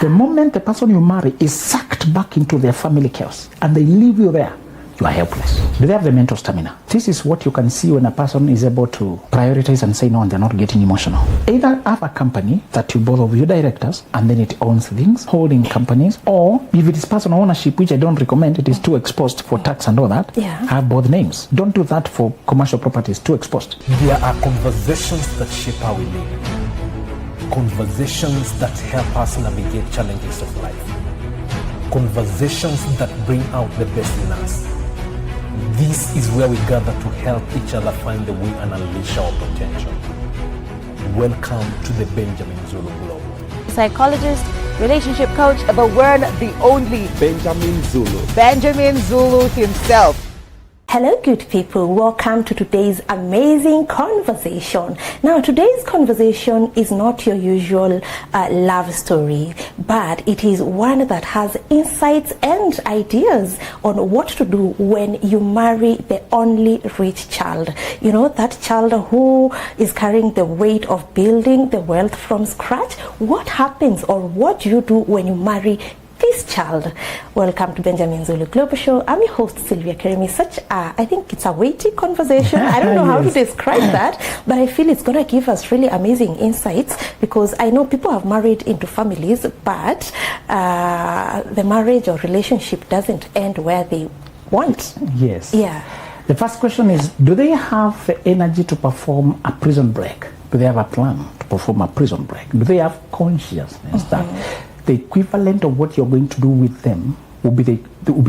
The moment the person you marry is sucked back into their family chaos and they leave you there, you are helpless. Do they have the mental stamina? This is what you can see when a person is able to prioritize and say no and they're not getting emotional. Either have a company that you both of you directors and then it owns things, holding companies, or if it is personal ownership, which I don't recommend, it is too exposed for tax and all that, have both names. Don't do that for commercial properties, too exposed. There are conversations that shape how we live. Conversations that help us navigate challenges of life. Conversations that bring out the best in us. This is where we gather to help each other find the way and unleash our potential. Welcome to the Benjamin Zulu Globe. Psychologist, relationship coach, the one, the only Benjamin Zulu. Benjamin Zulu himself. Hello, good people. Welcome to today's amazing conversation. Now, today's conversation is not your usual love story, but it is one that has insights and ideas on what to do when you marry the only rich child. You know, that child who is carrying the weight of building the wealth from scratch. What happens, or what do you do when you marry this child? Welcome to Benjamin Zulu Global Show. I'm your host, Sylvia Kerimi. I think it's a weighty conversation. I don't know how to describe that, but I feel it's going to give us really amazing insights, because I know people have married into families, but the marriage or relationship doesn't end where they want. Yes. Yeah. The first question is, do they have the energy to perform a prison break? Do they have a plan to perform a prison break? Do they have consciousness that the equivalent of what you're going to do with them will be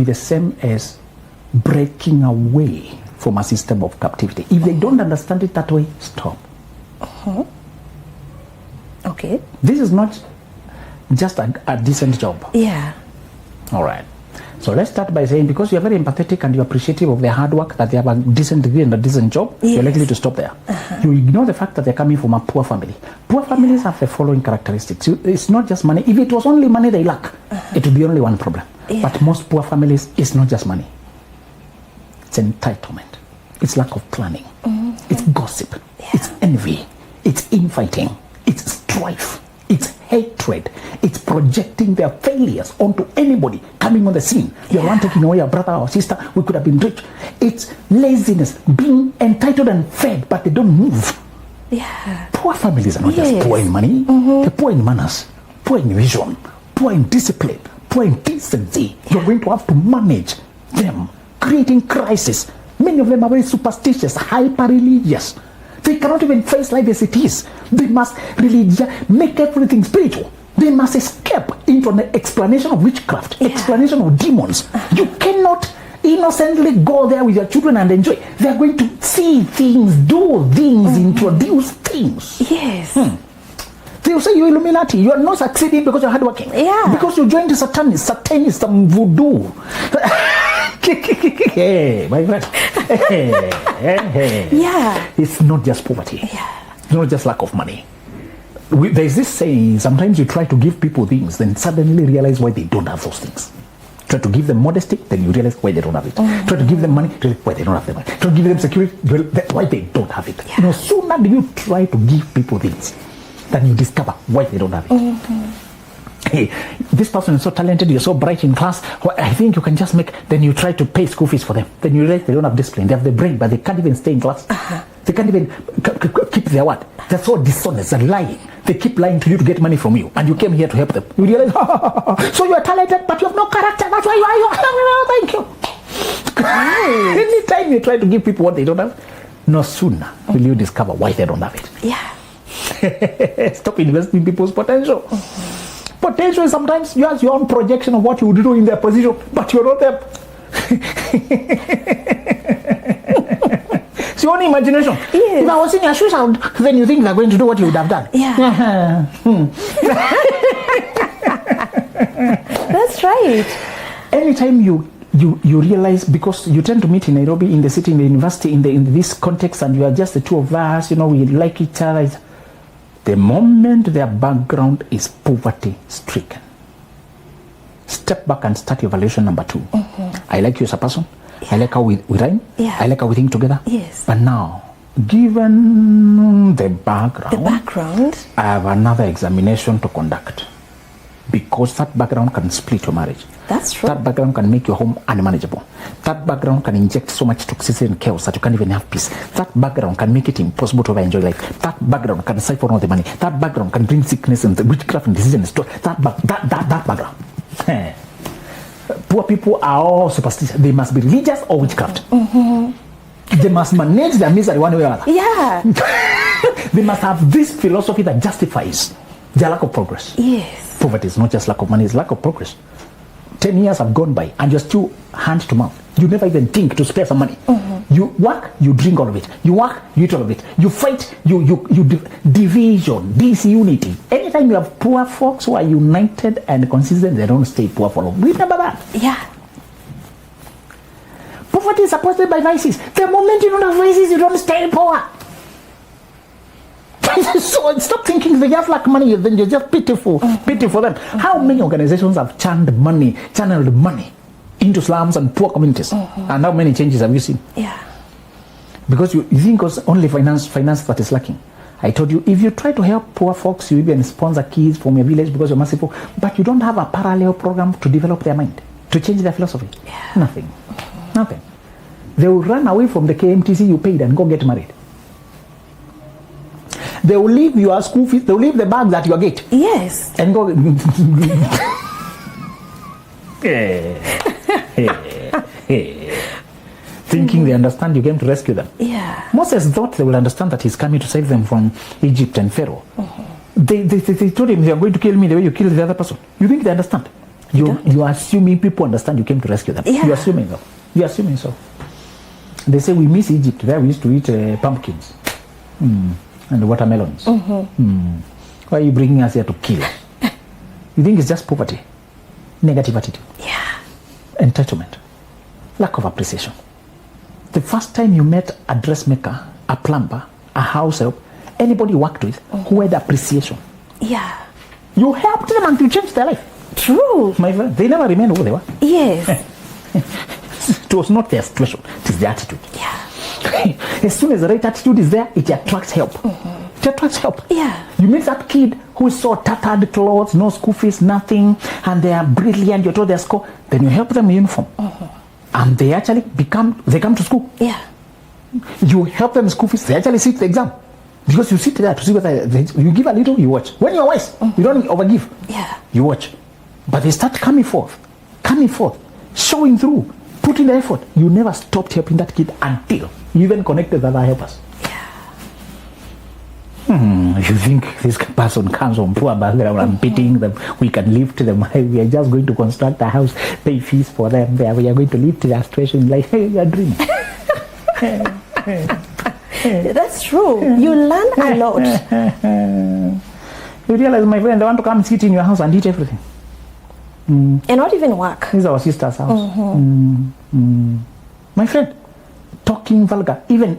the same as breaking away from a system of captivity? If they don't understand it that way, stop. Okay. This is not just a decent job. Yeah. All right. So let's start by saying, because you're very empathetic and you're appreciative of their hard work, that they have a decent degree and a decent job, you're likely to stop there. You ignore the fact that they're coming from a poor family. Poor families have the following characteristics. It's not just money. If it was only money they lack, it would be only one problem. But most poor families, it's not just money. It's entitlement. It's lack of planning. It's gossip. It's envy. It's infighting. It's strife. It's hatred. It's projecting their failures onto anybody coming on the scene. You're one taking away your brother or sister. We could have been rich. It's laziness, being entitled and fed, but they don't move. Yeah. Poor families are not just poor in money. They're poor in manners, poor in vision, poor in discipline, poor in decency. You're going to have to manage them, creating crisis. Many of them are very superstitious, hyper-religious. They cannot even face life as it is. They must make everything spiritual. They must escape into an explanation of witchcraft, explanation of demons. You cannot innocently go there with your children and enjoy. They are going to see things, do things, introduce things. Yes. They will say you're Illuminati. You are not succeeding because you're hardworking. Yeah. Because you joined the Satanism voodoo. Hey, my friend. Hey. Yeah. It's not just poverty. Yeah. It's not just lack of money. There's this saying, sometimes you try to give people things, then suddenly realize why they don't have those things. Try to give them modesty, then you realize why they don't have it. Try to give them money, realize why they don't have the money. Try to give them security, why they don't have it. Yeah. Sooner do you try to give people things, then you discover why they don't have it. Hey, this person is so talented, you're so bright in class, I think you can just then you try to pay school fees for them. Then you realize they don't have discipline. They have the brain, but they can't even stay in class. They can't even keep their word. They're so dishonest and lying. They keep lying to you to get money from you, and you came here to help them. You realize, so you are talented, but you have no character. That's why you are. Thank you. Anytime you try to give people what they don't have, no sooner will you discover why they don't have it. Yeah. Stop investing in people's potential. Potential is sometimes you have your own projection of what you would do in their position, but you're not there. It's your own imagination. Yes. If I was in your shoes, then you think they're going to do what you would have done. Yeah. That's right. Anytime you realize, because you tend to meet in Nairobi, in the city, in the university, in this context, and you are just the two of us, we like each other. The moment their background is poverty stricken, step back and start evaluation number 2. I like you as a person. Yeah. I like how we rhyme. Yeah. I like how we think together. Yes. But now, given the background, I have another examination to conduct. because that background can split your marriage. That's true. That background can make your home unmanageable. That background can inject so much toxicity and chaos that you can't even have peace. That background can make it impossible to ever enjoy life. That background can siphon all the money. That background can bring sickness and witchcraft and disease and stuff. That background. Poor people are all superstitious. They must be religious or witchcraft. They must manage their misery one way or other. Yeah. They must have this philosophy that justifies their lack of progress. Yes. Poverty is not just lack of money, it's lack of progress. 10 years have gone by and you're still hand to mouth. You never even think to spare some money. You work, you drink all of it. You work, you eat all of it. You fight, division, disunity. Anytime you have poor folks who are united and consistent, they don't stay poor for long. Remember that. Yeah. Poverty is supported by vices. The moment you don't have vices, you don't stay poor. So stop thinking they just lack money, then you're just pitiful. Pity for them. How many organizations have channeled money into slums and poor communities? And how many changes have you seen? Yeah. Because you think it's only finance that is lacking. I told you, if you try to help poor folks, you even sponsor kids from your village because you're merciful, but you don't have a parallel program to develop their mind, to change their philosophy. Yeah. Nothing. They will run away from the KMTC you paid and go get married. They will leave your school fees, they will leave the bags at your gate. Yes. And go. Thinking they understand you came to rescue them. Yeah. Moses thought they will understand that he's coming to save them from Egypt and Pharaoh. They told him, they are going to kill me the way you killed the other person. You think they understand? You are assuming people understand you came to rescue them. Yeah. You're assuming though. You're assuming so. They say we miss Egypt. There we used to eat pumpkins and watermelons. Why are you bringing us here to kill? You think it's just poverty, negative attitude, entitlement, lack of appreciation. The first time you met a dressmaker, a plumber, a house help, anybody you worked with who had appreciation, you helped them until you changed their life. True. My friend, they never remained who they were. Yes. It was not their situation, it is the attitude. Yeah. As soon as the right attitude is there, it attracts help. It attracts help. Yeah. You meet that kid who saw tattered clothes, no school fees, nothing, and they are brilliant, you're told their score, then you help them in uniform. And they actually they come to school. Yeah. You help them in school fees, they actually sit the exam. Because you sit there to see whether you give a little, you watch. When you're wise, you don't overgive. Yeah. You watch. But they start coming forth, showing through, putting the effort. You never stopped helping that kid until you even connected with other helpers. You think this person comes from poor background, I'm pitying them, we can lift them, we are just going to construct a house, pay fees for them, we are going to lift their situation, like, hey, you are dreaming. That's true. You learn a lot. You realize, my friend, they want to come sit in your house and eat everything. And not even work. This is our sister's house. My friend, talking vulgar, even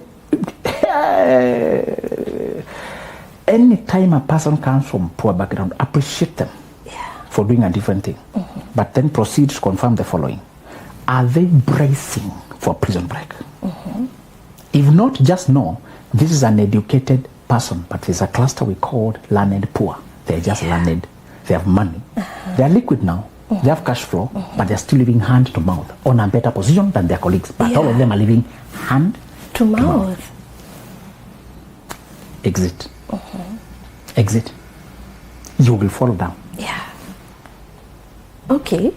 anytime a person comes from poor background, appreciate them for doing a different thing, but then proceed to confirm the following. Are they bracing for prison break? If not, just know this is an educated person, but there's a cluster we called learned poor. They're just learned. They have money. They're liquid now. They have cash flow, but they're still living hand to mouth on a better position than their colleagues. But all of them are living hand to mouth. Exit. Exit. You will fall down. Yeah. Okay.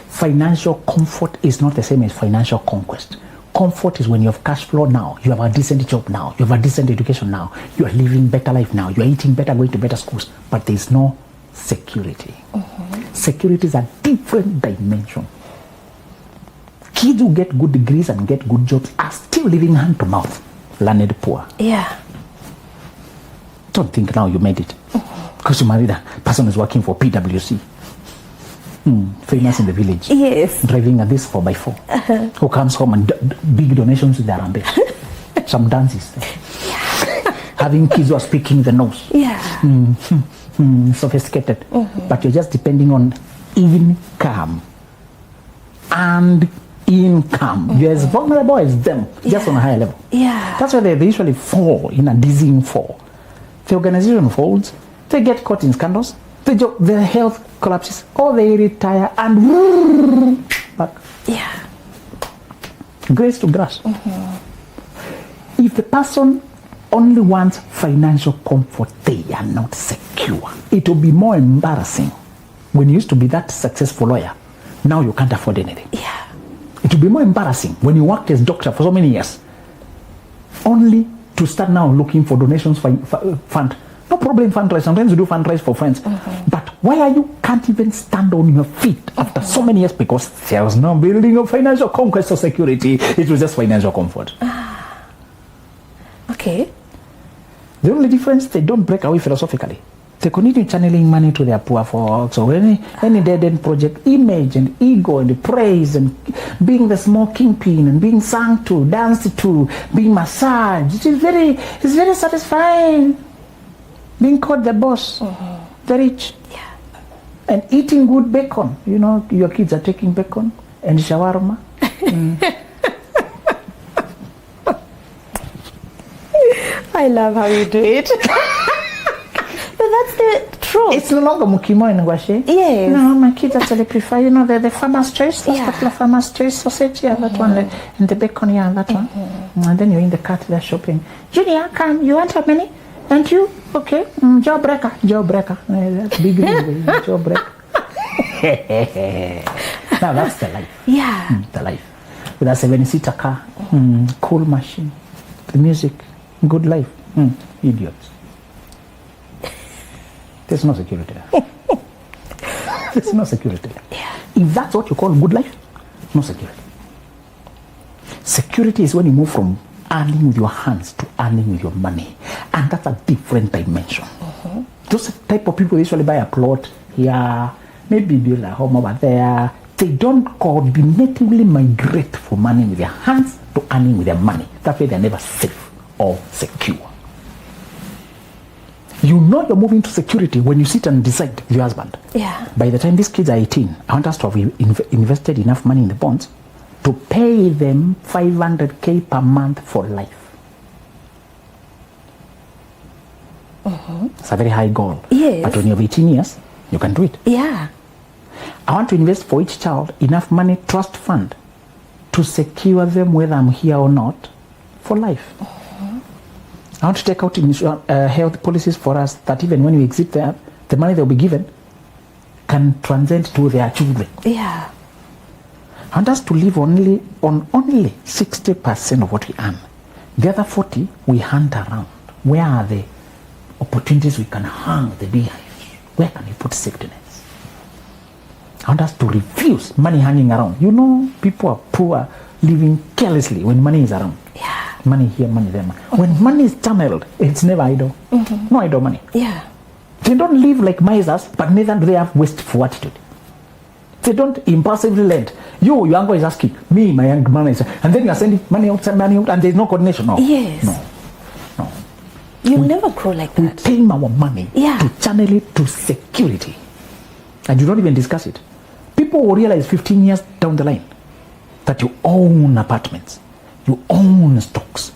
Financial comfort is not the same as financial conquest. Comfort is when you have cash flow now, you have a decent job now, you have a decent education now, you are living better life now, you are eating better, going to better schools, but there is no security. Security is a different dimension. Kids who get good degrees and get good jobs are still living hand to mouth, learned poor. Yeah. Don't think now you made it because you married a person who's working for PwC. Famous in the village. Yes. Driving a this 4x4. Who comes home and big donations with their armband. Some dances. Having kids who are speaking the nose. Yeah. Sophisticated. But you're just depending on income. And income. You're as vulnerable as them, just on a higher level. Yeah. That's why they usually fall in a dizzying fall. The organization folds, they get caught in scandals, their health collapses, or they retire and back. Yeah. Grace to grass. If the person only wants financial comfort, they are not secure. It will be more embarrassing when you used to be that successful lawyer. Now you can't afford anything. Yeah. It will be more embarrassing when you worked as doctor for so many years, only to start now looking for donations fund. No problem, fundraise. Sometimes you do fundraise for friends. But why are you can't even stand on your feet after so many years? Because there was no building of financial conquest or security. It was just financial comfort. Okay. The only difference, they don't break away philosophically. They continue channeling money to their poor folks. So any dead-end project, image and ego and praise and being the small kingpin and being sung to, danced to, being massaged. It's very satisfying. Being called the boss, the rich. Yeah. And eating good bacon. You know, your kids are taking bacon and shawarma. I love how you do it. But that's the truth. It's no longer mukimo and ngwashe. Yes. No, my kids actually prefer, the farmer's choice. That's the farmer's choice sausage, that one. And the bacon, that one. And then you're in the cart, they're shopping. Junior, come, you want how many? And you? Okay. Jawbreaker. That's big. Jawbreaker. Now that's the life. Yeah. The life. With a 7-seater car. Cool machine. The music. Good life. Idiots. There's no security there. There's no security there. Yeah. If that's what you call good life, no security. Security is when you move from earning with your hands to earning with your money. And that's a different dimension. Those type of people usually buy a plot here, maybe build a home over there. They don't coordinatively migrate from money with their hands to earning with their money. That way they're never safe or secure. You know you're moving to security when you sit and decide with your husband. Yeah. By the time these kids are 18, I want us to have invested enough money in the bonds to pay them 500K per month for life. It's a very high goal. Yes. But when you have 18 years, you can do it. Yeah. I want to invest for each child enough money, trust fund, to secure them whether I'm here or not for life. I want to take out health policies for us that even when we exit there, the money they'll be given can transcend to their children. Yeah. I want us to live on only 60% of what we earn. The other 40, we hunt around. Where are the opportunities we can hang the beehives? Where can we put safety nets? I want us to refuse money hanging around. You know, people are poor, living carelessly when money is around. Yeah. Money here, money there. When money is channeled, it's never idle. No idle money. Yeah. They don't live like misers, but neither do they have wasteful attitude. They don't impulsively lend. Your uncle is asking, me, my young man is, and then you are sending money out, and there's no coordination. No. Yes. No. You'll never grow like We that. tame our money to channel it to security. And you don't even discuss it. People will realize 15 years down the line that you own apartments. You own stocks.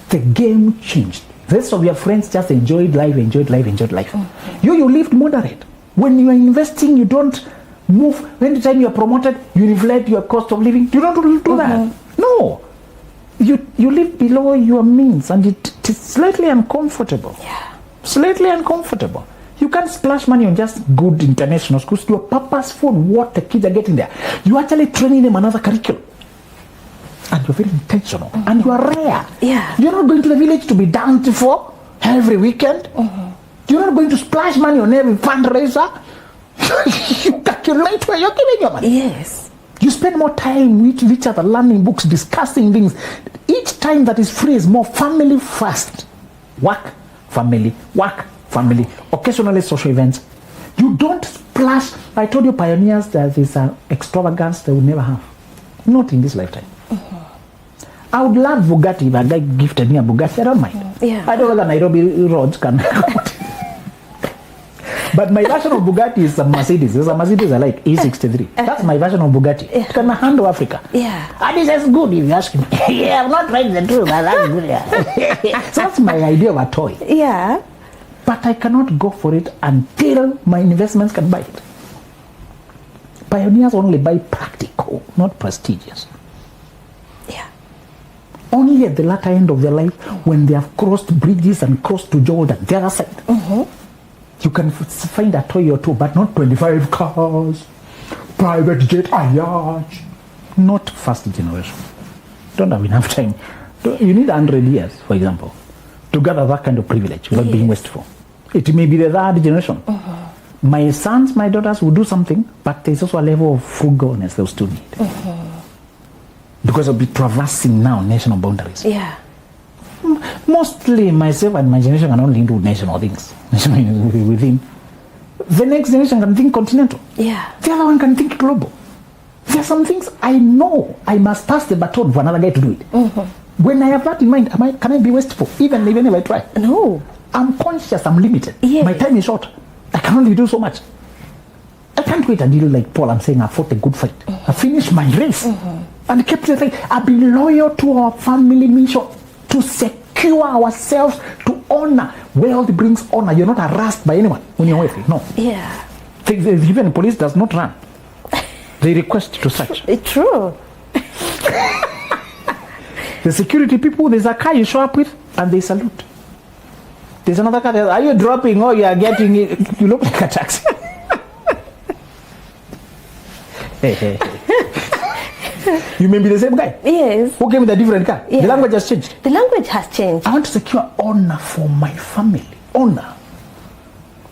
The game changed. The rest of your friends just enjoyed life. You lived moderate. When you are investing, you don't move. When the time you are promoted, you inflate your cost of living. You don't do that. No. You live below your means, and it is slightly uncomfortable. Yeah. Slightly uncomfortable. You can't splash money on just good international schools. You are purposeful what the kids are getting there. You are actually training them another curriculum. And you're very intentional. And you are rare. Yeah. You're not going to the village to be danced for every weekend. You're not going to splash money on every fundraiser. You calculate where you're giving your money. Yes. You spend more time with each other, learning books, discussing things. Each time that is free is more family first. Work, family, occasionally social events. You don't splash. I told you pioneers, there is an extravagance they will never have. Not in this lifetime. I would love Bugatti if a guy gifted me a Bugatti. I don't mind. Yeah. I don't know that Nairobi roads can. But my version of Bugatti is a Mercedes. There's a Mercedes I like, E63. That's my version of Bugatti. It can handle Africa. Yeah. And it's as good if you ask me. Yeah, I'm not trying the truth, but that's good. Yeah. So that's my idea of a toy. Yeah. But but I cannot go for it until my investments can buy it. Pioneers only buy practical, not prestigious. Yeah. Only at the latter end of their life, when they have crossed bridges and crossed to Jordan, the other side, you can find a toy or two, but not 25 cars, private jet, a yacht. Not first generation. Don't have enough time. You need 100 years, for example, to gather that kind of privilege without being wasteful. It may be the third generation. My sons, my daughters will do something, but there's also a level of frugalness they'll still need. Because they'll be traversing now national boundaries. Yeah. Mostly myself and my generation can only do national things. Within. The next generation can think continental. Yeah. The other one can think global. There are some things I know I must pass the baton for another guy to do it. When I have that in mind, can I be wasteful? Even if I try? No. I'm conscious I'm limited. Yes. My time is short. I can only do so much. I can't wait until, like Paul, I'm saying, I fought a good fight. I finished my race. And kept the thing. I've been loyal to our family mission to secure ourselves, to honor. Wealth brings honor. You're not harassed by anyone when you're wealthy. No. Yeah. Even the police does not run. They request to search. It's true. The security people, there's a car you show up with and they salute. There's another car, are you dropping or you are getting it? You look like a taxi. Hey. You may be the same guy. Yes. Who came with a different car? Yeah. The language has changed. The language has changed. I want to secure honor for my family. Honor.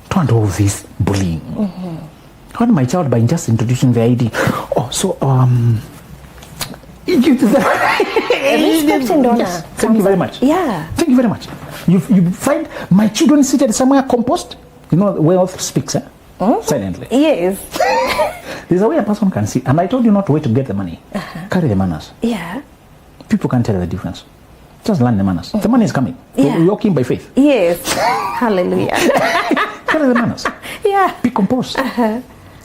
Don't do all this bullying. I want my child by just introducing the ID. Respect and honor. Yes. Thank you very much. Yeah. Thank you very much. You find my children seated somewhere composed. You know, wealth speaks, silently. Yes. There's a way a person can see. And I told you not to wait to get the money. Carry the manners. Yeah. People can't tell the difference. Just learn the manners. The money is coming. Yeah. You're walking by faith. Yes. Hallelujah. Carry the manners. Yeah. Be composed.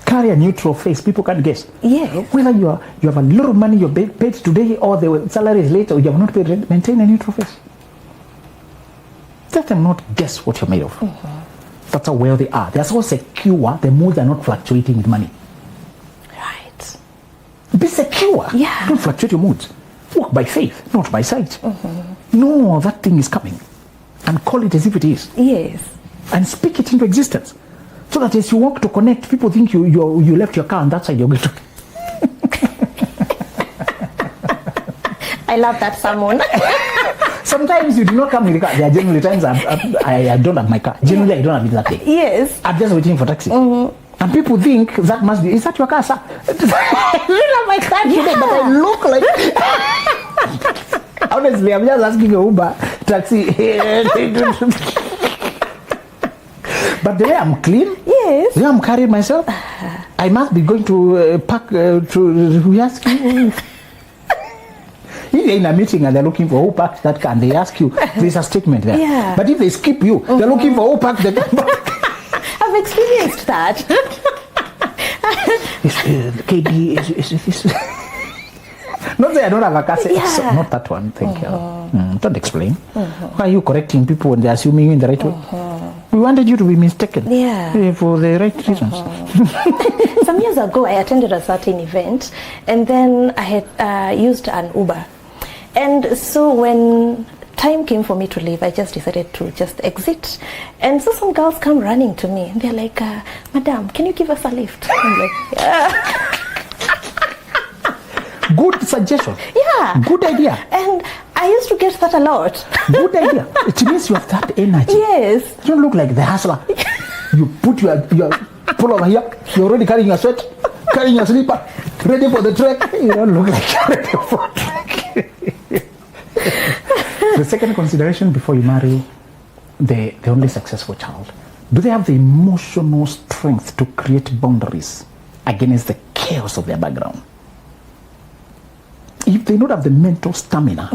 Carry a neutral face. People can't guess. Yes. Whether you have a lot of money you're paid today or the salary is late or you have not paid rent, maintain a neutral face. Let them not guess what you're made of. That's how well they are. They're so secure, the moods are not fluctuating with money. Right. Be secure. Yeah. Don't fluctuate your moods. Walk by faith, not by sight. No, that thing is coming. And call it as if it is. Yes. And speak it into existence. So that as you walk to connect, people think you left your car on that side. You're going to. I love that sermon. Sometimes you do not come with the car. There are generally times I don't have my car. Generally, I don't have it that day. Yes. I'm just waiting for taxi. And people think that must be, is that your car, sir? I don't have my car today, but I look like... Honestly, I'm just asking a Uber, taxi. But the way I'm clean, Yes. the way I'm carrying myself, I must be going to park to ask you. If you're in a meeting and they're looking for who parked that car and they ask you, there's a statement there. Yeah. But if they skip you, they're looking for who parked the car. I've experienced that. KD, is this... Not that I don't have a car. Yeah. So, not that one. Thank you. Don't explain. Why are you correcting people when they're assuming you in the right way? We wanted you to be mistaken. Yeah. For the right reasons. Some years ago, I attended a certain event, and then I had used an Uber. And so when time came for me to leave, I just decided to just exit. And so some girls come running to me, and they're like, Madam, can you give us a lift? I'm like, yeah. Good suggestion. Yeah. Good idea. And I used to get that a lot. Good idea. It means you have that energy. Yes. You don't look like the hustler. You put your pull over here. You're already carrying your sweat, carrying your slipper, ready for the trek. You don't look like you're ready for a trek. The second consideration before you marry the only successful child, do they have the emotional strength to create boundaries against the chaos of their background? If they don't have the mental stamina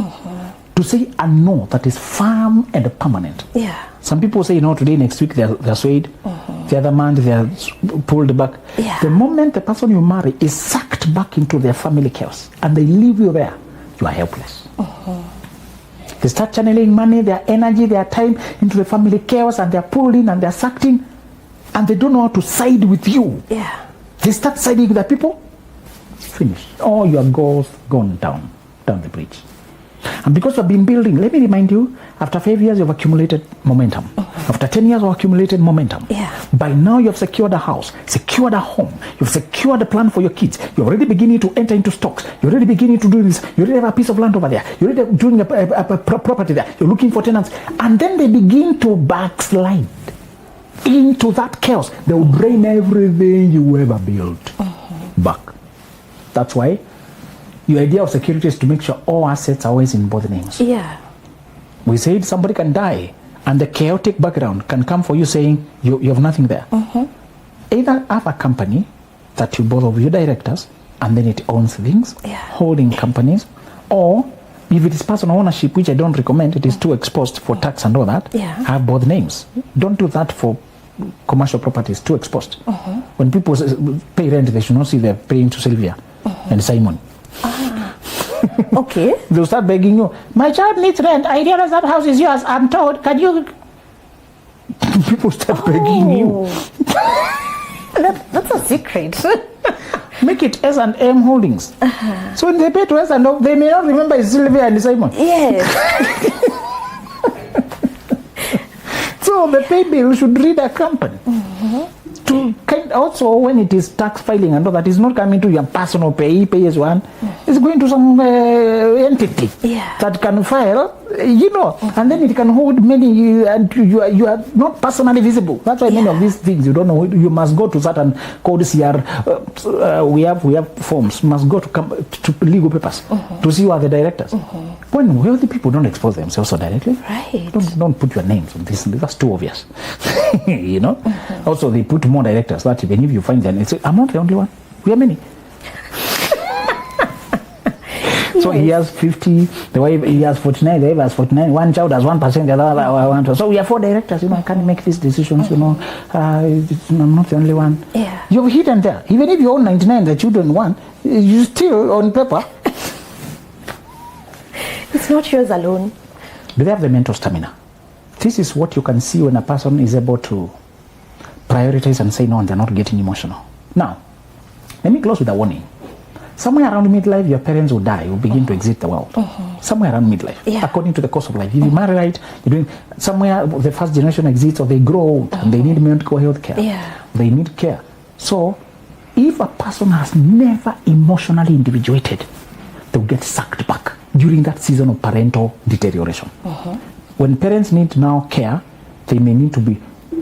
to say a no that is firm and permanent. Yeah. Some people say, today, next week, they're swayed. The other month, they're pulled back. Yeah. The moment the person you marry is sucked back into their family chaos and they leave you there, you are helpless. They start channeling money, their energy, their time into the family chaos, and they're pulled in and they're sucked in, and they don't know how to side with you. Yeah. They start siding with the people. Finish. All your goals gone down the bridge. And because you've been building, let me remind you, after 5 years you've accumulated momentum. After 10 years you've accumulated momentum. Yeah. By now you've secured a house, secured a home, you've secured a plan for your kids. You're already beginning to enter into stocks. You're already beginning to do this. You already have a piece of land over there. You're already doing a property there. You're looking for tenants. And then they begin to backslide into that chaos. They will drain everything you ever built back. That's why your idea of security is to make sure all assets are always in both names. Yeah. We said somebody can die and the chaotic background can come for you saying you have nothing there. Either have a company that you both of you directors and then it owns things, holding companies, or if it is personal ownership, which I don't recommend, it is too exposed for tax and all that, have both names. Don't do that for commercial properties, too exposed. When people pay rent, they should not see they're paying to Sylvia and Simon. Okay. They'll start begging you, my child needs rent, I realize that house is yours, I'm told, can you... People start begging you. That's a secret. Make it S&M Holdings. So when they pay to S&M, they may not remember it's Sylvia and Simon. Yes. So the pay bill should read a company. To also, when it is tax filing and all that, it's not coming to your personal pay as one. It's going to some entity that can file, and then it can hold many, and you are not personally visible. That's why many of these things you don't know. You must go to certain codes here. We have forms. Must go to legal papers to see who are the directors. When wealthy people don't expose themselves so directly, right? Don't put your names on this. That's too obvious. Also, they put more directors that even if you find them, it's, I'm not the only one. We are many. So he has 50, the wife he has 49, the wife has 49, one child has 1%, the other 1%. So we are 4 directors, I can't make these decisions, I'm not the only one. Yeah. You've hidden there. Even if you own 99, the children won, you still on paper. It's not yours alone. Do they have the mental stamina? This is what you can see when a person is able to prioritize and say no, and they're not getting emotional. Now, let me close with a warning. Somewhere around midlife, your parents will die, will begin to exit the world. Somewhere around midlife, according to the course of life. If you marry right, you're doing somewhere the first generation exits, or they grow old and they need medical health care. They need care. So, if a person has never emotionally individuated, they'll get sucked back during that season of parental deterioration. When parents need now care, they may need to be,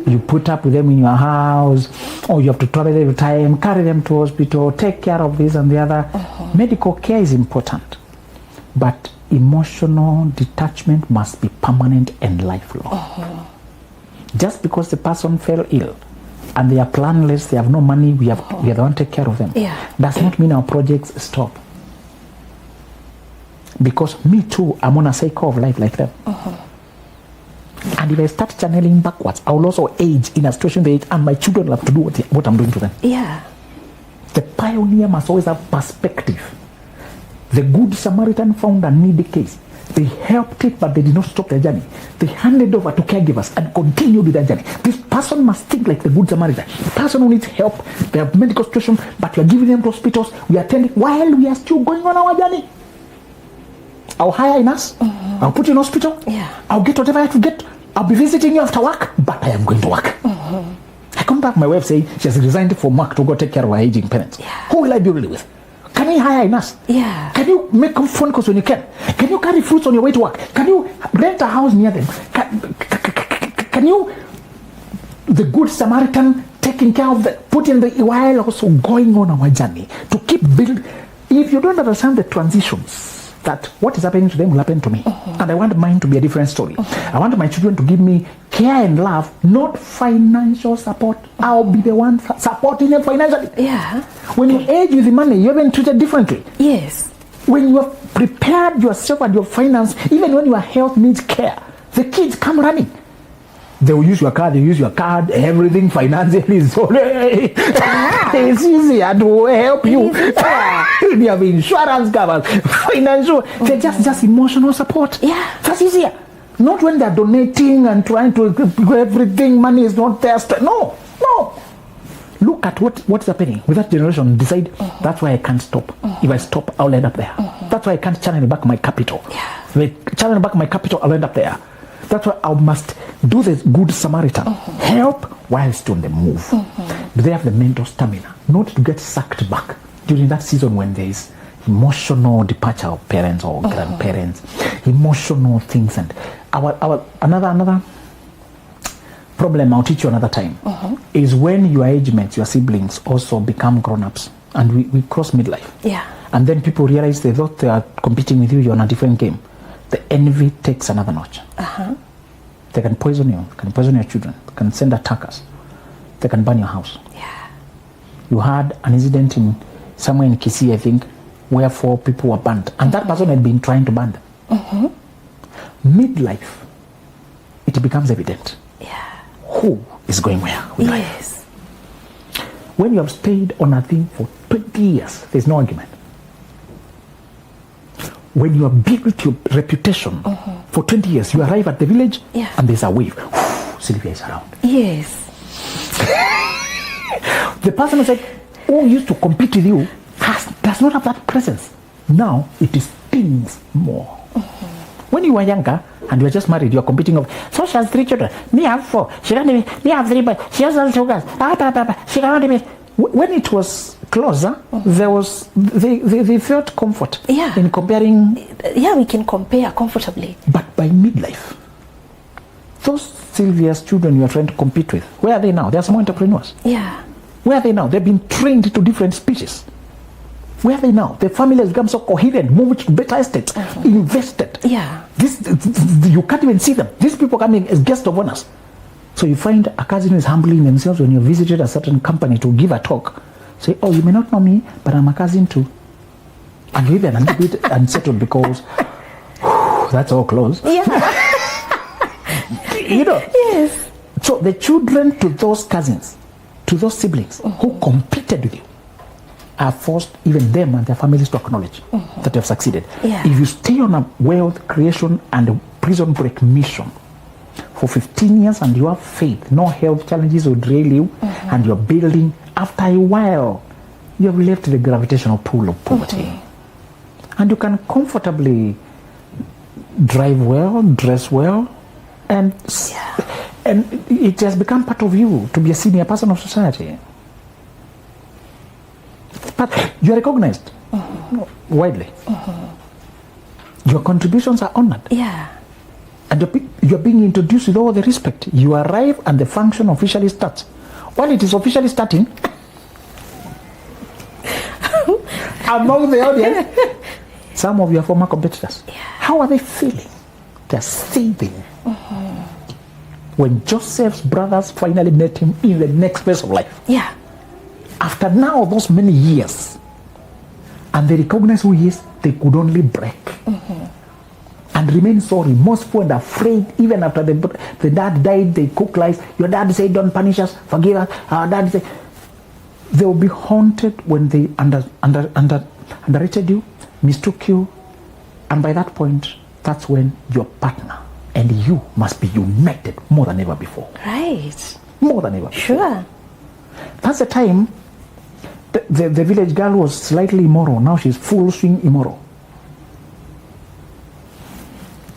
you put up with them in your house, or you have to travel every time, carry them to hospital, take care of this and the other. Medical care is important, but emotional detachment must be permanent and lifelong. Just because the person fell ill and they are planless, they have no money, we are the one to take care of them, does not mean our projects stop. Because me too, I'm on a cycle of life like them. And if I start channeling backwards, I will also age in a situation they age, and my children will have to do what I'm doing to them. The pioneer must always have perspective. The Good Samaritan found a needy case. They helped it, but they did not stop their journey. They handed over to caregivers and continued with their journey. This person must think like the Good Samaritan. The person who needs help, they have medical situation, but we are giving them to hospitals, we are attending while we are still going on our journey. I'll hire a nurse, I'll put you in hospital, I'll get whatever I have to get, I'll be visiting you after work, but I am going to work. I come back, my wife saying she has resigned from work to go take care of her aging parents. Who will I be really with? Can I hire a nurse? Can you make phone calls when you can? Can you carry fruits on your way to work? Can you rent a house near them? Can you, the Good Samaritan, taking care of the, put in the, while also going on our journey to keep building. If you don't understand the transitions, that what is happening to them will happen to me. And I want mine to be a different story. I want my children to give me care and love, not financial support. I'll be the one supporting them financially. When you age with the money, you're being treated differently. When you have prepared yourself and your finance, even when your health needs care, the kids come running. They will use your card, they use your card, everything financially is so it's easier to help you. You have insurance cover, financial, they're just emotional support. Yeah. That's easier. Not when they're donating and trying to everything, money is not there. No. Look at what's happening with that generation. Decide that's why I can't stop. If I stop, I'll end up there. That's why I can't channel back my capital. If I channel back my capital, I'll end up there. That's why I must do the good Samaritan. Help while still on the move. Do they have the mental stamina not to get sucked back during that season when there is emotional departure of parents or grandparents, emotional things, and our another problem I'll teach you another time is when your age mates, your siblings also become grown-ups and we cross midlife. Yeah. And then people realize they thought they are competing with you, you're on a different game. The envy takes another notch. They can poison you, can poison your children, can send attackers, they can burn your house. Yeah. You had an incident in somewhere in Kisii, I think, where 4 people were burned, and that person had been trying to burn them. Midlife, it becomes evident who is going where with life. When you have stayed on a thing for 20 years, there's no argument. When you have built your reputation for 20 years, you arrive at the village and there's a wave. Sylvia is around. Yes. The person who used to compete with you does not have that presence. Now it stings more. When you were younger and you were just married, you are competing of, so she has 3 children, me have 4, she can't me have 3 boys, she has all 2 girls, she cannot me. When it was closer, they felt comfort in comparing. Yeah, we can compare comfortably. But by midlife, those Sylvia's children you are trying to compete with, where are they now? They are small entrepreneurs. Yeah. Where are they now? They've been trained to different species. Where are they now? The family has become so coherent, moved to better estates, invested. Yeah. This you can't even see them. These people coming as guests of honors. So you find a cousin is humbling themselves when you visited a certain company to give a talk. Say, oh, you may not know me, but I'm a cousin too. And even a little bit unsettled because that's all close. Yeah. You know? Yes. So the children to those cousins, to those siblings who competed with you, are forced, even them and their families, to acknowledge that they have succeeded. Yeah. If you stay on a wealth creation and a prison break mission for 15 years and you have faith, no health challenges will derail you, and you're building, after a while, you have left the gravitational pull of poverty. And you can comfortably drive well, dress well, and it has become part of you to be a senior person of society. But you are recognized widely. Your contributions are honored. Yeah. And you're being introduced with all the respect. You arrive and the function officially starts. While it is officially starting, among the audience, some of your former competitors, how are they feeling? They're seething. When Joseph's brothers finally met him in the next phase of life. Yeah. After now those many years, and they recognize who he is, they could only break. And remain so remorseful and afraid. Even after the dad died, they cook lies. Your dad said, don't punish us, forgive us. Our dad said, they will be haunted when they underrated you, mistook you. And by that point, that's when your partner and you must be united more than ever before. Right. More than ever before. Sure. That's the time the village girl was slightly immoral. Now she's full swing immoral.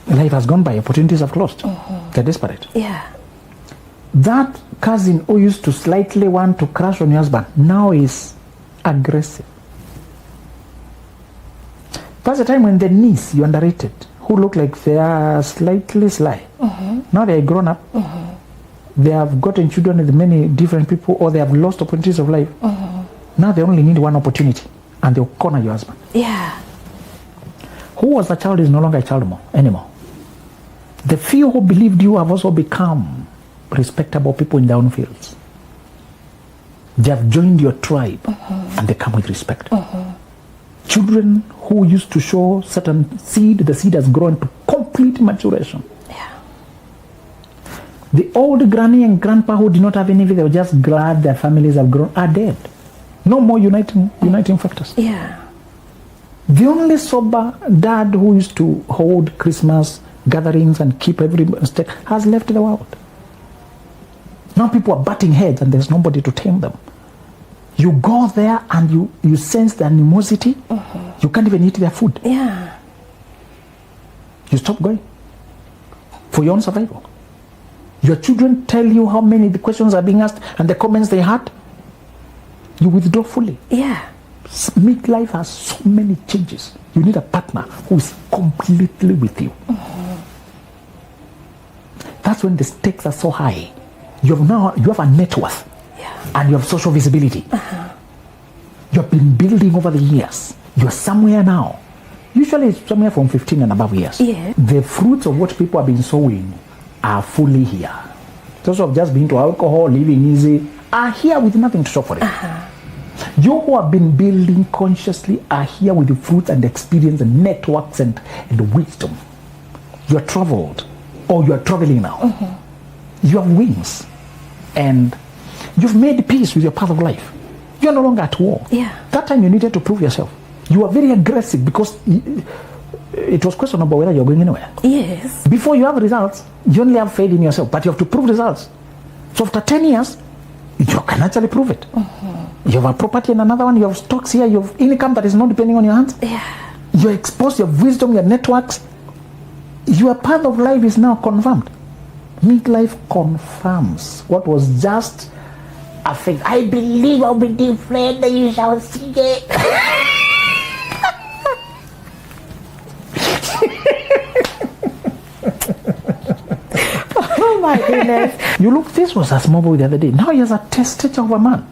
Life has gone by, opportunities have closed. They're desperate. Yeah. That cousin who used to slightly want to crush on your husband now is aggressive. That's the time when the niece you underrated, who look like they are slightly sly. Now they are grown up. They have gotten children with many different people, or they have lost opportunities of life. Now they only need one opportunity and they'll corner your husband. Yeah. Who was the child is no longer a child anymore. The few who believed you have also become respectable people in their own fields. They have joined your tribe and they come with respect. Children who used to show certain seed, the seed has grown to complete maturation. Yeah. The old granny and grandpa who did not have anything, they were just glad their families have grown, are dead. No more uniting factors. Yeah. The only sober dad who used to hold Christmas gatherings and keep everybody stay has left the world. Now people are butting heads and there's nobody to tame them. You go there and you sense the animosity. You can't even eat their food. Yeah. You stop going for your own survival. Your children tell you how many the questions are being asked and the comments they had. You withdraw fully. Yeah. Midlife has so many changes. You need a partner who is completely with you. That's when the stakes are so high. You have a net worth. Yeah. And you have social visibility. You have been building over the years. You're somewhere now. Usually it's somewhere from 15 and above years. Yeah. The fruits of what people have been sowing are fully here. Those who have just been to alcohol, living easy, are here with nothing to show for it. You who have been building consciously are here with the fruits and experience and networks and wisdom. You are traveled, or you are traveling now. You have wings, and you've made peace with your path of life. You are no longer at war. Yeah. That time you needed to prove yourself. You were very aggressive because it was questionable whether you're going anywhere. Yes. Before you have results, you only have faith in yourself, but you have to prove results. So after 10 years, you can actually prove it. You have a property in another one, you have stocks here, you have income that is not depending on your hands. Yeah. You're exposed, your wisdom, your networks. Your path of life is now confirmed. Midlife confirms what was just a faith. I believe I'll be different, you shall see it. Oh my goodness. You look, this was a small boy the other day. Now he has a testage of a man.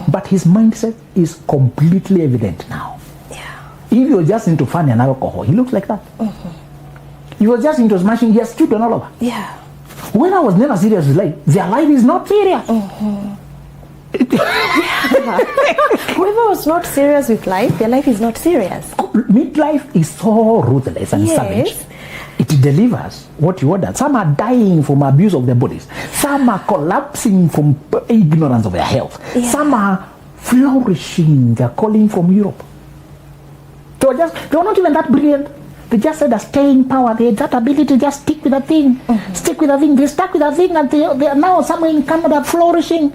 But his mindset is completely evident now. Yeah. If you're just into fun and alcohol, he looks like that. He was just into smashing, he has children all over. Yeah. When I was never serious with life, their life is not serious. Whoever was not serious with life, their life is not serious. Midlife is so ruthless and savage. It delivers what you ordered. Some are dying from abuse of their bodies. Some are collapsing from ignorance of their health. Yeah. Some are flourishing. They're calling from Europe. They were not even that brilliant. They just had a staying power. They had that ability to just stick with a thing. Stick with a thing. They stuck with a thing and they are now somewhere in Canada flourishing.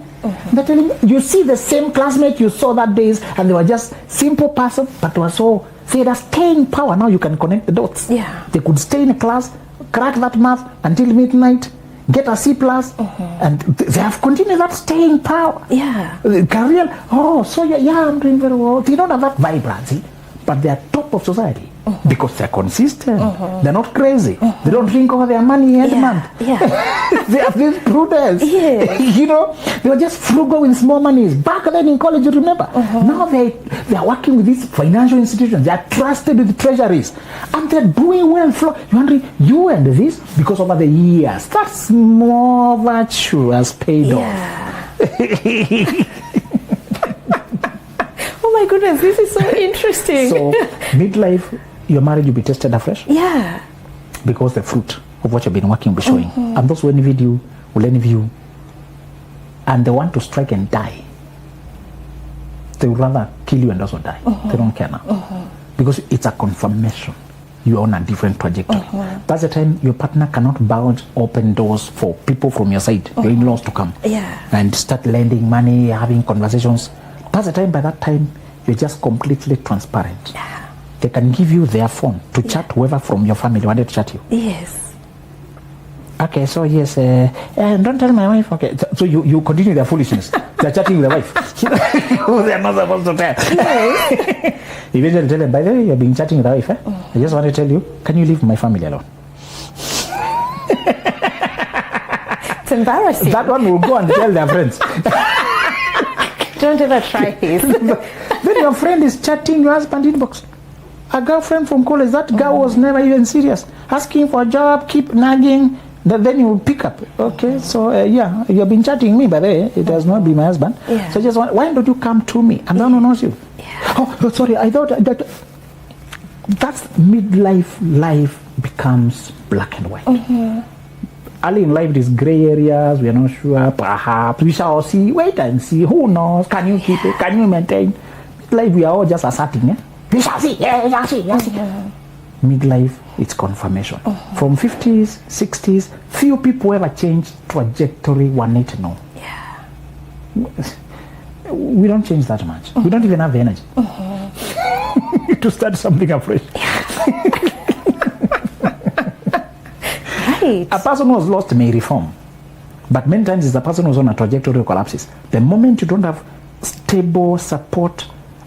They're telling you see the same classmate you saw that days and they were just simple person, but they were so, they had a staying power. Now you can connect the dots. Yeah. They could stay in a class, crack that math until midnight, get a C+, and they have continued that staying power. Yeah. Career, I'm doing very well. They don't have that vibrancy, but they are top of society. Because they're consistent. They're not crazy. They don't drink all their money every month. Yeah. They have this prudence. Yes. They were just frugal with small monies. Back then in college, you remember. Now they are working with these financial institutions. They are trusted with treasuries. And they're doing well. You're wondering, you and this, because over the years, that small virtue has paid off. Oh my goodness, this is so interesting. So, midlife, your marriage will be tested afresh. Yeah. Because the fruit of what you've been working will be showing. And those who envied you will envy you. And they want to strike and die. They would rather kill you and also die. They don't care now. Because it's a confirmation. You're on a different trajectory. That's the time your partner cannot bounce open doors for people from your side, your in-laws to come. Yeah. And start lending money, having conversations. That's the time, by that time, you're just completely transparent. They can give you their phone to chat whoever from your family wanted to chat you. Yes. Okay, so yes, don't tell my wife. Okay, so you continue their foolishness. They're chatting with the wife. They're not supposed to tell. Yes. Eventually tell them, by the way, you've been chatting with the wife. I just want to tell you, can you leave my family alone? It's embarrassing. That one will go and tell their friends. Don't ever try this. Then your friend is chatting your husband inbox. A girlfriend from college, that girl was never even serious. Asking for a job, keep nagging, then you will pick up. Okay, so you've been chatting me, by the way, it has not been my husband. Yeah. So why don't you come to me? I'm the one who knows you. Yeah. Oh, sorry, I thought that that's midlife life becomes black and white. Early in life, these gray areas, we are not sure, perhaps. We shall see, wait and see, who knows? Can you keep it? Can you maintain? Midlife, we are all just asserting, we shall see, we shall see, we shall see. Midlife, it's confirmation. From 50s, 60s, few people ever change trajectory 180 now. Yeah. We don't change that much. We don't even have the energy to start something afresh. Right. A person who's lost may reform, but many times it's the person who's on a trajectory who collapses. The moment you don't have stable support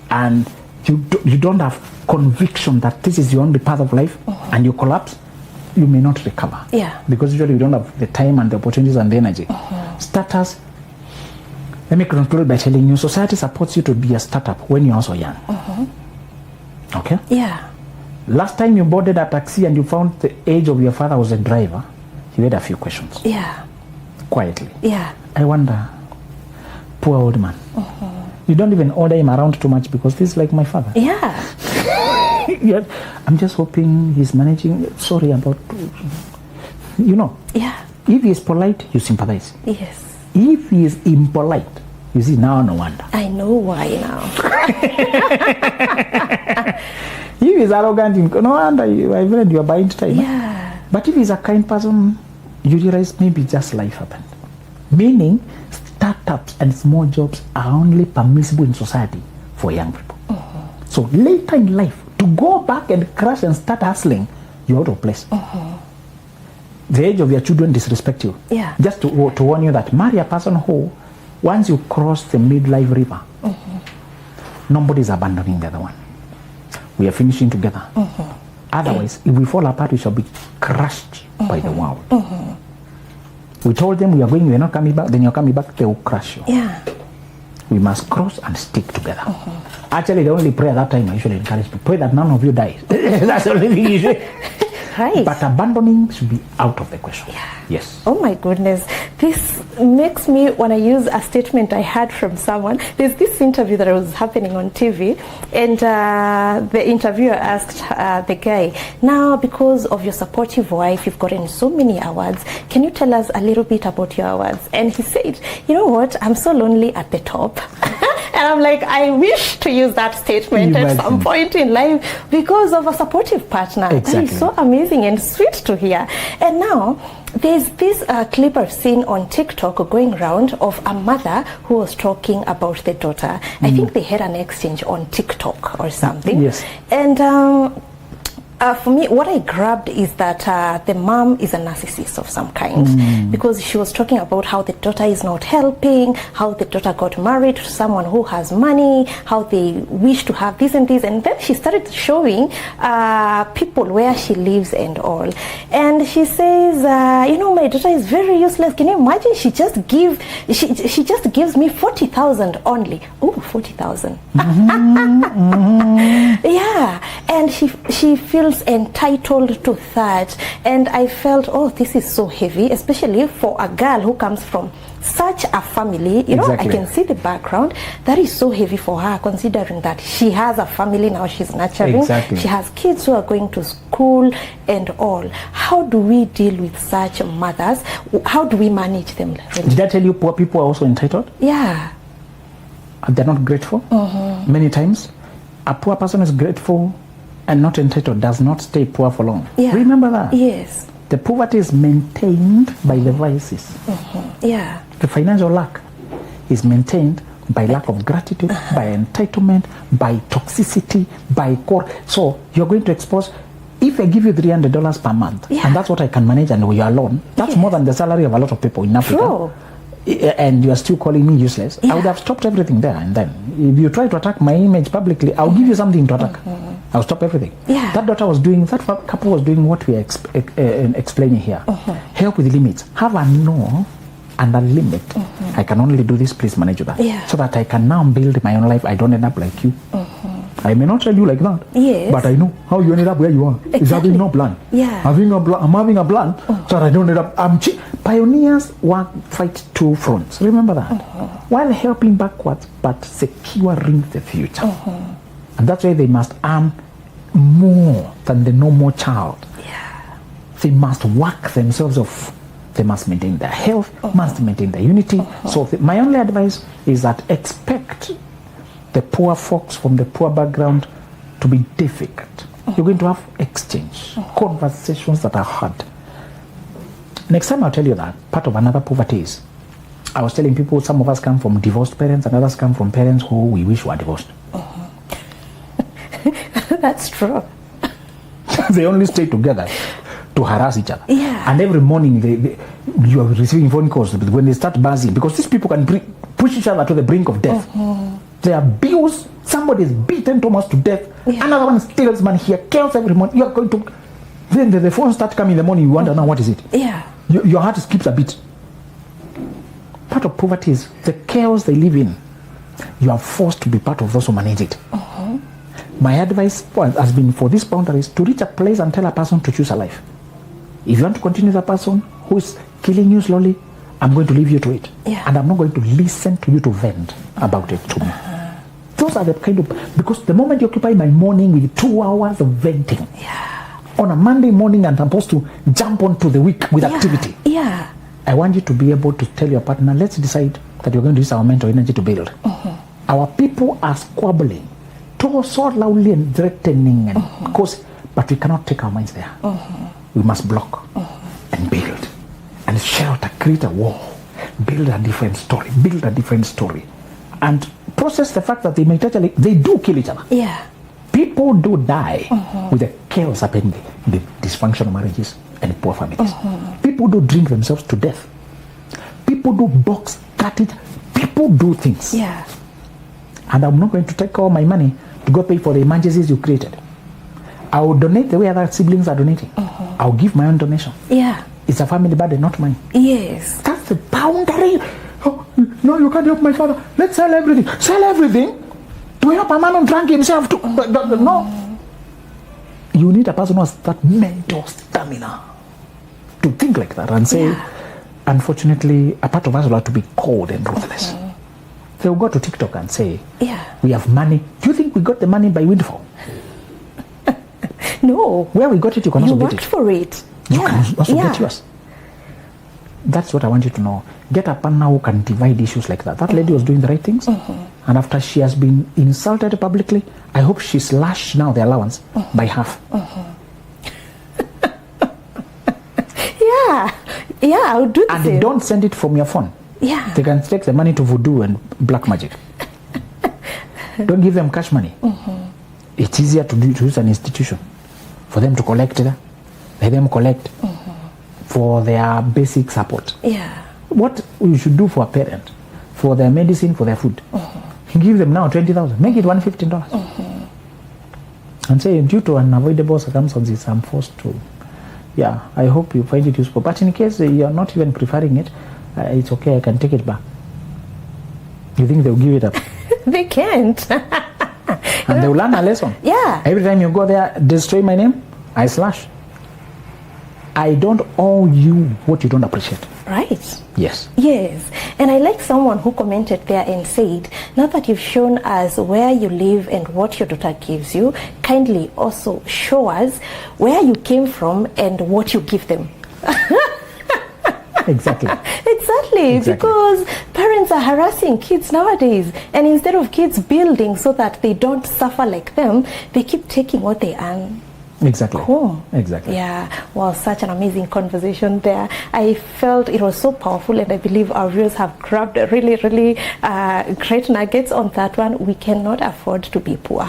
and you don't have conviction that this is your only path of life, and you collapse, you may not recover. Yeah. Because usually you don't have the time and the opportunities and the energy. Starters, let me conclude by telling you, society supports you to be a startup when you're also young. Okay? Yeah. Last time you boarded a taxi and you found the age of your father was a driver, you had a few questions. Yeah. Quietly. Yeah. I wonder, poor old man. You don't even order him around too much because this is like my father. Yeah. Yeah, I'm just hoping he's managing. Sorry about, Yeah. if he is polite, you sympathize. Yes. If he is impolite, you see, now no wonder. I know why now. If he's arrogant, no wonder I've read you are buying time. Yeah. But if he's a kind person, you realize maybe just life happened. Meaning, startups and small jobs are only permissible in society for young people. So later in life, to go back and crash and start hustling, you're out of place. The age of your children disrespect you. Yeah. Just to warn you that marry a person who, once you cross the midlife river, nobody's abandoning the other one. We are finishing together. Otherwise, if we fall apart, we shall be crushed by the world. We told them we are going, we are not coming back, then you're coming back, they will crush you. Yeah. We must cross and stick together. Actually, the only prayer that time I usually encourage to pray that none of you dies. That's the only thing you should. Right. But abandoning should be out of the question. Yeah. Yes. Oh my goodness. This makes me want to use a statement I heard from someone. There's this interview that was happening on TV, and the interviewer asked the guy, now because of your supportive wife, you've gotten so many awards. Can you tell us a little bit about your awards? And he said, you know what? I'm so lonely at the top. And I'm like, I wish to use that statement at some point in life because of a supportive partner. Exactly. That is so amazing and sweet to hear. And now, there's this clip I've seen on TikTok going around of a mother who was talking about the daughter. I think they had an exchange on TikTok or something. Yes. And for me, what I grabbed is that the mom is a narcissist of some kind, because she was talking about how the daughter is not helping, how the daughter got married to someone who has money, how they wish to have this and this, and then she started showing people where she lives and all. And she says, my daughter is very useless. Can you imagine? She just gives me 40,000 only. Oh, 40,000. Yeah, and she feels entitled to that. And I felt, this is so heavy, especially for a girl who comes from such a family. Exactly. I can see the background. That is so heavy for her, considering that she has a family now she's nurturing. Exactly. She has kids who are going to school and all. How do we deal with such mothers? How do we manage them? Really? Did I tell you poor people are also entitled? Yeah. They're not grateful. Many times, a poor person is grateful and not entitled, does not stay poor for long. Yeah. Remember that? Yes. The poverty is maintained by the vices. Yeah. The financial lack is maintained by lack of gratitude, by entitlement, by toxicity, by core. So you're going to expose, if I give you $300 per month, and that's what I can manage, and you're alone, that's more than the salary of a lot of people in Africa. True. And you are still calling me useless. I would have stopped everything there and then. If you try to attack my image publicly, I'll give you something to attack. I'll stop everything. Yeah. That couple was doing what we are explaining here. Help with limits. Have a no and a limit. I can only do this, please manage that. Yeah. So that I can now build my own life. I don't end up like you. I may not tell you like that, Yes. but I know how you ended up where you are. It's having no plan. Yeah. I'm having a plan, so that I don't end up. Pioneers fight two fronts. Remember that. While helping backwards, but securing the future. And that's why they must earn more than the normal child. Yeah. They must work themselves off They must maintain their health, must maintain their unity. So my only advice is that expect the poor folks from the poor background to be difficult. You're going to have exchange, conversations that are hard. Next time I'll tell you that part of another poverty is, I was telling people, some of us come from divorced parents and others come from parents who we wish were divorced. That's true. They only stay together to harass each other. Yeah. And every morning you are receiving phone calls when they start buzzing, because these people can push each other to the brink of death. They abuse, somebody is beaten almost to death, another one steals money here, kills every morning. You are going to, then the phone starts coming in the morning, you wonder now what is it? Yeah. Your heart skips a beat. Part of poverty is the chaos they live in. You are forced to be part of those who manage it. My advice has been for these boundaries to reach a place and tell a person to choose a life. If you want to continue the person who is killing you slowly, I'm going to leave you to it. Yeah. And I'm not going to listen to you to vent about it to me. Those are the kind of, because the moment you occupy my morning with 2 hours of venting, on a Monday morning I'm supposed to jump onto the week with activity. Yeah. I want you to be able to tell your partner, let's decide that we're going to use our mental energy to build. Our people are squabbling, so loudly and threatening, and but we cannot take our minds there. We must block and build and shelter, create a wall, build a different story, and process the fact that they do kill each other. Yeah. People do die with the chaos happening in the dysfunctional marriages and poor families. People do drink themselves to death. People do box, cut it. People do things. Yeah. And I'm not going to take all my money to go pay for the emergencies you created. I will donate the way other siblings are donating. I'll give my own donation. Yeah. It's a family burden, not mine. Yes. That's the boundary. Oh, no, you can't help my father. Let's sell everything. Sell everything to help a man who drank himself to. No. You need a person who has that mental stamina to think like that and say, unfortunately, a part of us will have to be cold and ruthless. They will go to TikTok and say, we have money. Do you think we got the money by windfall? No. Where we got it, you can also get it. You worked for it. You can also get yours. That's what I want you to know. Get a partner who can divide issues like that. That lady was doing the right things. And after she has been insulted publicly, I hope she slashed now the allowance by half. Yeah, I'll do the same. And don't send it from your phone. Yeah. They can take the money to voodoo and black magic. Don't give them cash money. It's easier to use an institution for them to collect there. Let them collect for their basic support. Yeah. What you should do for a parent, for their medicine, for their food, give them now $20,000, make it $115, and say, due to unavoidable circumstances, I'm forced to. Yeah, I hope you find it useful. But in case you're not even preferring it, it's okay, I can take it back. You think they'll give it up? They can't. And they'll learn a lesson. Yeah. Every time you go there, destroy my name, I slash. I don't owe you what you don't appreciate. Right. Yes. Yes. And I like someone who commented there and said, now that you've shown us where you live and what your daughter gives you, kindly also show us where you came from and what you give them. Exactly. Exactly, because parents are harassing kids nowadays, and instead of kids building so that they don't suffer like them, they keep taking what they earn. Exactly. Cool. Exactly. Yeah. Well, such an amazing conversation there. I felt it was so powerful, and I believe our viewers have grabbed really, really great nuggets on that one. We cannot afford to be poor.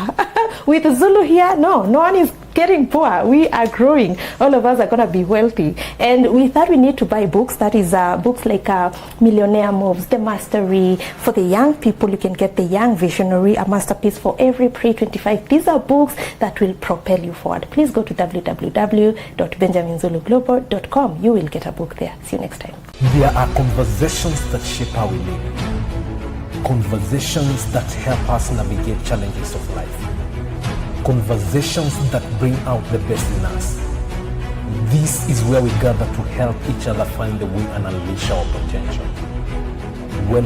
With Zulu here, no one is getting poor. We are growing. All of us are going to be wealthy. And with that, we need to buy books. That is books like Millionaire Moves, The Mastery. For the young people, you can get The Young Visionary, a masterpiece for every pre-25. These are books that will propel you forward. Please go to www.benjaminzuluglobal.com. You will get a book there. See you next time. There are conversations that shape how we live. Conversations that help us navigate challenges of life. Conversations that bring out the best in us. This is where we gather to help each other find the way and unleash our potential.